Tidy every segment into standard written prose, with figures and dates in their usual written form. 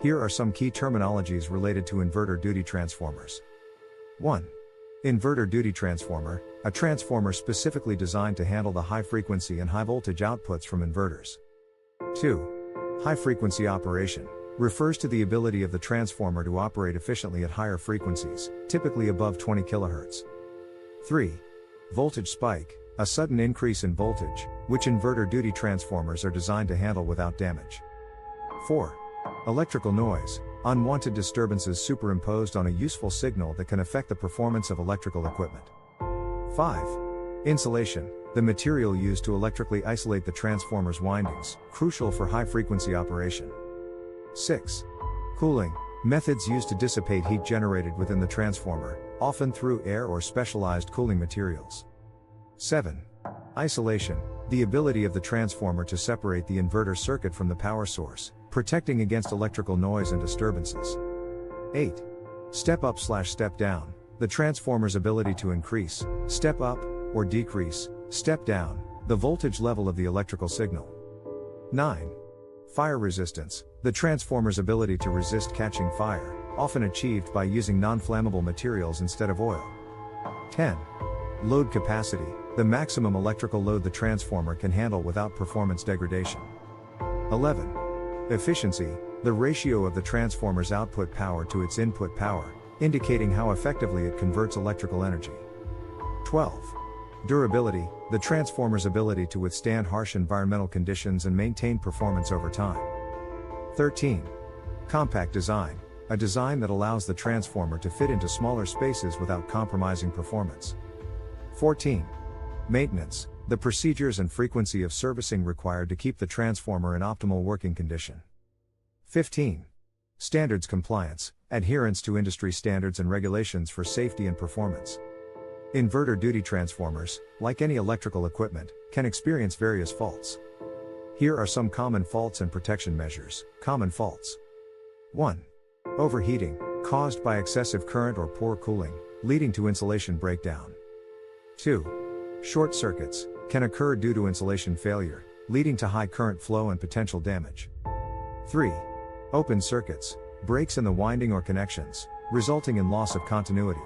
Here are some key terminologies related to inverter duty transformers. 1. Inverter duty transformer, a transformer specifically designed to handle the high frequency and high voltage outputs from inverters. 2. High frequency operation, refers to the ability of the transformer to operate efficiently at higher frequencies, typically above 20 kHz. 3. Voltage spike, a sudden increase in voltage, which inverter duty transformers are designed to handle without damage. 4. Electrical noise, unwanted disturbances superimposed on a useful signal that can affect the performance of electrical equipment. 5. Insulation, the material used to electrically isolate the transformer's windings, crucial for high-frequency operation. 6. Cooling, methods used to dissipate heat generated within the transformer, often through air or specialized cooling materials. 7. Isolation, the ability of the transformer to separate the inverter circuit from the power source, protecting against electrical noise and disturbances. 8. Step up/step down, the transformer's ability to increase, step up, or decrease, step down, the voltage level of the electrical signal. 9. Fire resistance, the transformer's ability to resist catching fire, often achieved by using non-flammable materials instead of oil. 10. Load capacity, the maximum electrical load the transformer can handle without performance degradation. 11. Efficiency, the ratio of the transformer's output power to its input power, indicating how effectively it converts electrical energy. 12. Durability, the transformer's ability to withstand harsh environmental conditions and maintain performance over time. 13. Compact design, a design that allows the transformer to fit into smaller spaces without compromising performance. 14. Maintenance, the procedures and frequency of servicing required to keep the transformer in optimal working condition. 15. Standards compliance, adherence to industry standards and regulations for safety and performance. Inverter duty transformers, like any electrical equipment, can experience various faults. Here are some common faults and protection measures. Common faults. 1. Overheating, caused by excessive current or poor cooling, leading to insulation breakdown. 2. Short circuits, can occur due to insulation failure, leading to high current flow and potential damage. 3. Open circuits, breaks in the winding or connections, resulting in loss of continuity.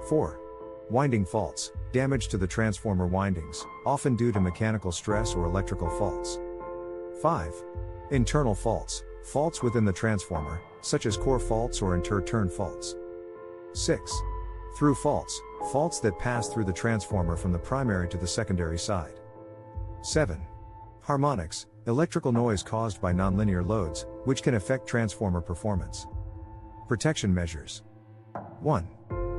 4. Winding faults, damage to the transformer windings, often due to mechanical stress or electrical faults. 5. Internal faults, faults within the transformer, such as core faults or inter-turn faults. 6. Through faults, faults that pass through the transformer from the primary to the secondary side. 7. Harmonics, electrical noise caused by nonlinear loads, which can affect transformer performance. Protection measures. 1.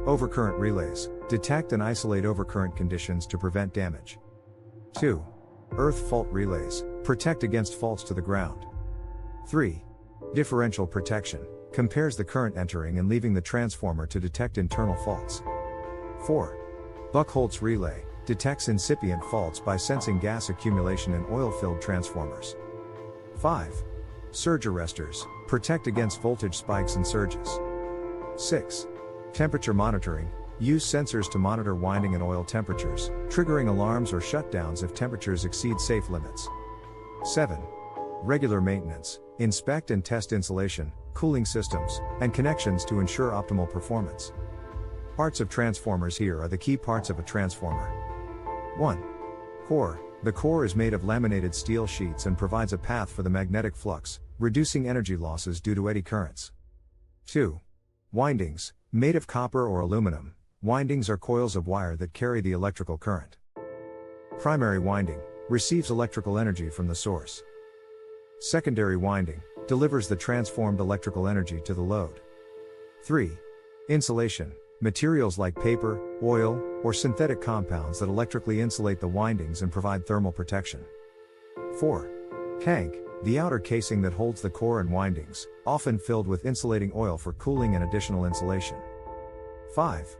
Overcurrent relays, detect and isolate overcurrent conditions to prevent damage. 2. Earth fault relays, protect against faults to the ground. 3. Differential protection, compares the current entering and leaving the transformer to detect internal faults. 4. Buchholz relay, detects incipient faults by sensing gas accumulation in oil-filled transformers. 5. Surge arresters, protect against voltage spikes and surges. 6. Temperature monitoring, use sensors to monitor winding and oil temperatures, triggering alarms or shutdowns if temperatures exceed safe limits. 7. Regular maintenance, inspect and test insulation, cooling systems, and connections to ensure optimal performance. Parts of transformers. Here are the key parts of a transformer. 1. Core. The core is made of laminated steel sheets and provides a path for the magnetic flux, reducing energy losses due to eddy currents. 2. Windings. Made of copper or aluminum, windings are coils of wire that carry the electrical current. Primary winding receives electrical energy from the source. Secondary winding delivers the transformed electrical energy to the load. 3. Insulation. Materials like paper, oil, or synthetic compounds that electrically insulate the windings and provide thermal protection. 4. Tank. The outer casing that holds the core and windings, often filled with insulating oil for cooling and additional insulation. 5.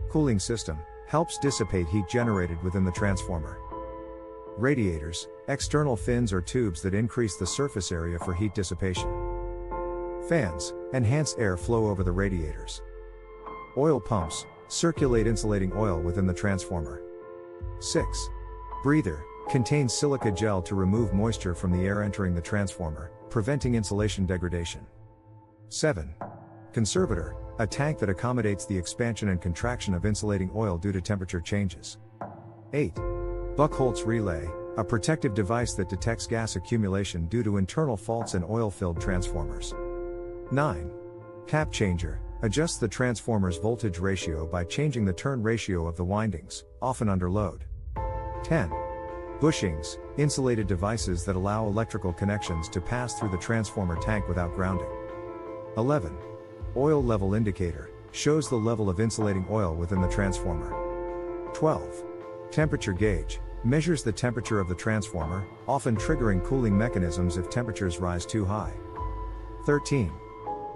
Cooling system, helps dissipate heat generated within the transformer. Radiators, external fins or tubes that increase the surface area for heat dissipation. Fans, enhance air flow over the radiators. Oil pumps, circulate insulating oil within the transformer. 6. Breather, contains silica gel to remove moisture from the air entering the transformer, preventing insulation degradation. 7. Conservator, a tank that accommodates the expansion and contraction of insulating oil due to temperature changes. 8. Buchholz relay, a protective device that detects gas accumulation due to internal faults in oil-filled transformers. 9. Cap changer, adjusts the transformer's voltage ratio by changing the turn ratio of the windings, often under load. 10. Bushings, insulated devices that allow electrical connections to pass through the transformer tank without grounding. 11. Oil level indicator, shows the level of insulating oil within the transformer. 12. Temperature gauge, measures the temperature of the transformer, often triggering cooling mechanisms if temperatures rise too high. 13.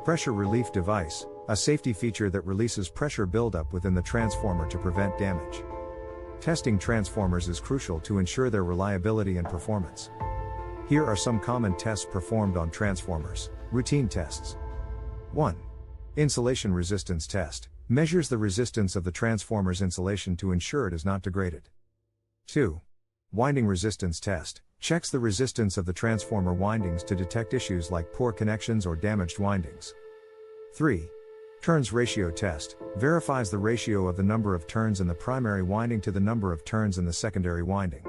Pressure relief device, a safety feature that releases pressure buildup within the transformer to prevent damage. Testing transformers is crucial to ensure their reliability and performance. Here are some common tests performed on transformers. Routine tests. 1. Insulation resistance test, measures the resistance of the transformer's insulation to ensure it is not degraded. 2. Winding resistance test, checks the resistance of the transformer windings to detect issues like poor connections or damaged windings. 3. Turns ratio test, verifies the ratio of the number of turns in the primary winding to the number of turns in the secondary winding.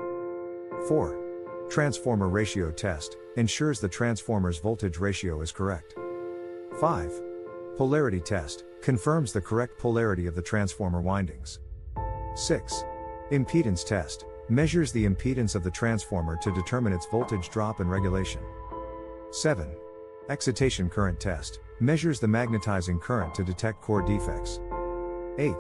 4. Transformer ratio test, ensures the transformer's voltage ratio is correct. 5. Polarity test, confirms the correct polarity of the transformer windings. 6. Impedance test, measures the impedance of the transformer to determine its voltage drop and regulation. 7. Excitation current test, measures the magnetizing current to detect core defects. 8.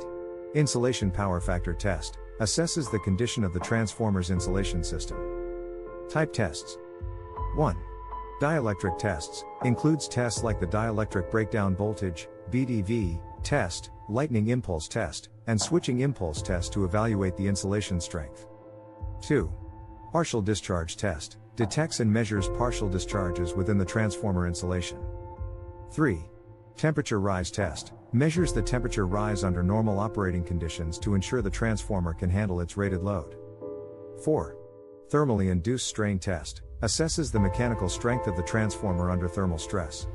Insulation power factor test, assesses the condition of the transformer's insulation system. Type tests. 1. Dielectric tests, includes tests like the dielectric breakdown voltage, BDV, test, lightning impulse test, and switching impulse test to evaluate the insulation strength. 2. Partial discharge test, detects and measures partial discharges within the transformer insulation. 3. Temperature rise test, measures the temperature rise under normal operating conditions to ensure the transformer can handle its rated load. 4. Thermally induced strain test, assesses the mechanical strength of the transformer under thermal stress.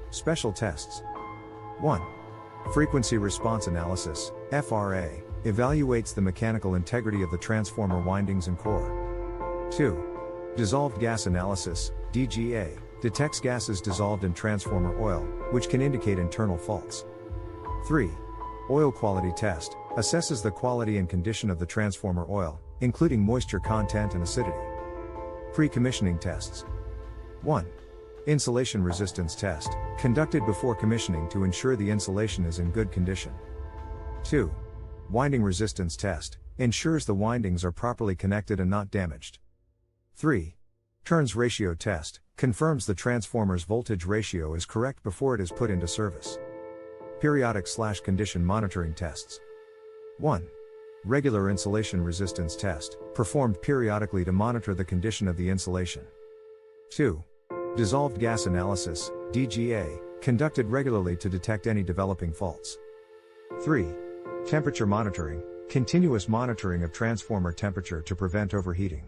Special tests. 1. Frequency response analysis, FRA, evaluates the mechanical integrity of the transformer windings and core. 2. Dissolved gas analysis, DGA, detects gases dissolved in transformer oil, which can indicate internal faults. 3. Oil quality test, assesses the quality and condition of the transformer oil, including moisture content and acidity. Pre-commissioning tests. 1. Insulation resistance test, conducted before commissioning to ensure the insulation is in good condition. 2. Winding resistance test, ensures the windings are properly connected and not damaged. 3. Turns ratio test, confirms the transformer's voltage ratio is correct before it is put into service. Periodic/condition monitoring tests. 1. Regular insulation resistance test, performed periodically to monitor the condition of the insulation. 2. Dissolved gas analysis, DGA, conducted regularly to detect any developing faults. 3. Temperature monitoring, continuous monitoring of transformer temperature to prevent overheating.